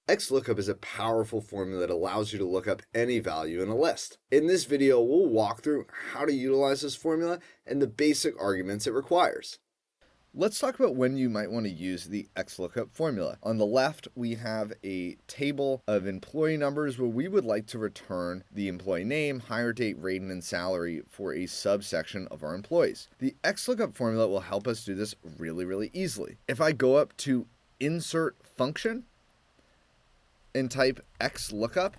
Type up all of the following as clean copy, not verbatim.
XLookup is a powerful formula that allows you to look up any value in a list. In this video, we'll walk through how to utilize this formula and the basic arguments it requires. Let's talk about when you might want to use the XLookup formula. On the left, we have a table of employee numbers where we would like to return the employee name, hire date, rating, and salary for a subsection of our employees. The XLookup formula will help us do this really easily. If I go up to Insert Function and type XLookup,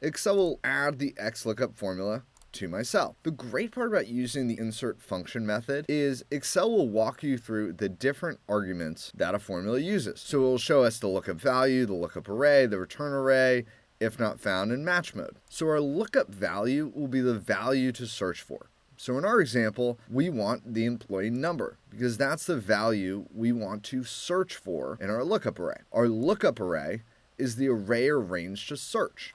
Excel will add the XLookup formula to my cell. The great part about using the insert function method is Excel will walk you through the different arguments that a formula uses. So it will show us the lookup value, the lookup array, the return array, if not found, in match mode. So our lookup value will be the value to search for. So in our example, we want the employee number because that's the value we want to search for in our lookup array. Our lookup array is the array or range to search,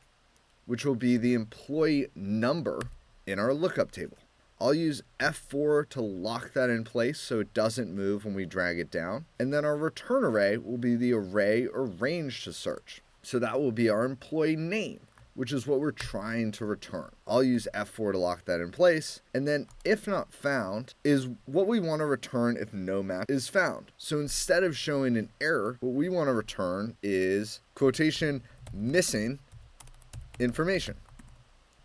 which will be the employee number in our lookup table. I'll use F4 to lock that in place so it doesn't move when we drag it down. And then our return array will be the array or range to search. So that will be our employee name, which is what we're trying to return. I'll use F4 to lock that in place. And then if not found is what we want to return if no match is found. So instead of showing an error, what we want to return is quotation missing information.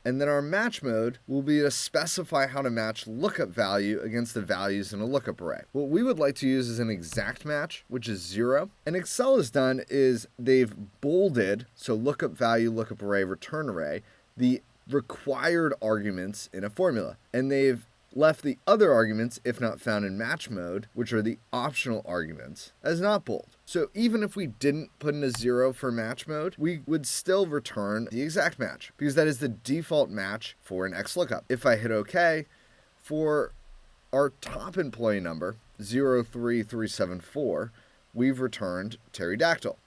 And then our match mode will be to specify how to match lookup value against the values in a lookup array. What we would like to use is an exact match, which is 0. And Excel has done is they've bolded, so lookup value, lookup array, return array, the required arguments in a formula. And they've left the other arguments, if not found in match mode, which are the optional arguments, as not bold. So even if we didn't put in a 0 for match mode, we would still return the exact match because that is the default match for an XLookup. If I hit OK, for our top employee number, 03374, we've returned pterodactyl,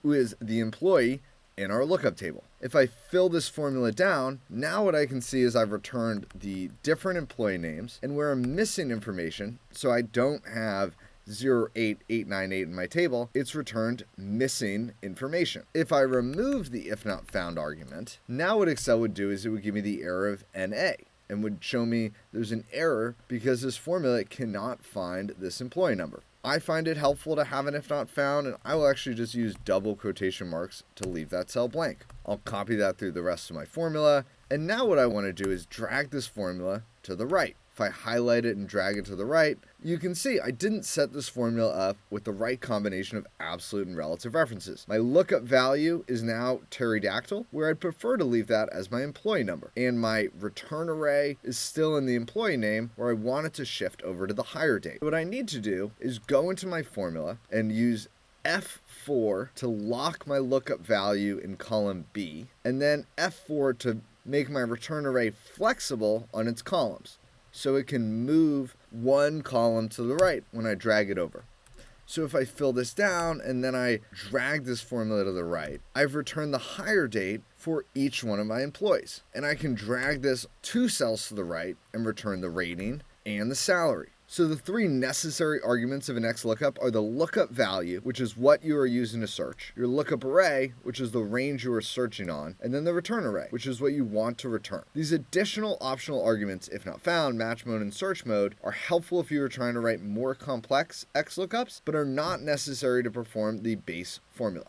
who is the employee in our lookup table. If I fill this formula down, now what I can see is I've returned the different employee names and where I'm missing information, so I don't have 08898 in my table, it's returned missing information. If I remove the if not found argument, now what Excel would do is it would give me the error of NA and would show me there's an error because this formula cannot find this employee number. I find it helpful to have an if not found, and I will actually just use double quotation marks to leave that cell blank. I'll copy that through the rest of my formula, and now what I want to do is drag this formula to the right. If I highlight it and drag it to the right, you can see I didn't set this formula up with the right combination of absolute and relative references. My lookup value is now pterodactyl, where I'd prefer to leave that as my employee number. And my return array is still in the employee name, where I want it to shift over to the hire date. What I need to do is go into my formula and use F4 to lock my lookup value in column B, and then F4 to make my return array flexible on its columns, so it can move one column to the right when I drag it over. So if I fill this down and then I drag this formula to the right, I've returned the hire date for each one of my employees. And I can drag this 2 cells to the right and return the rating and the salary. So the 3 necessary arguments of an XLookup are the lookup value, which is what you are using to search, your lookup array, which is the range you are searching on, and then the return array, which is what you want to return. These additional optional arguments, if not found, match mode, and search mode, are helpful if you are trying to write more complex XLookups, but are not necessary to perform the base formula.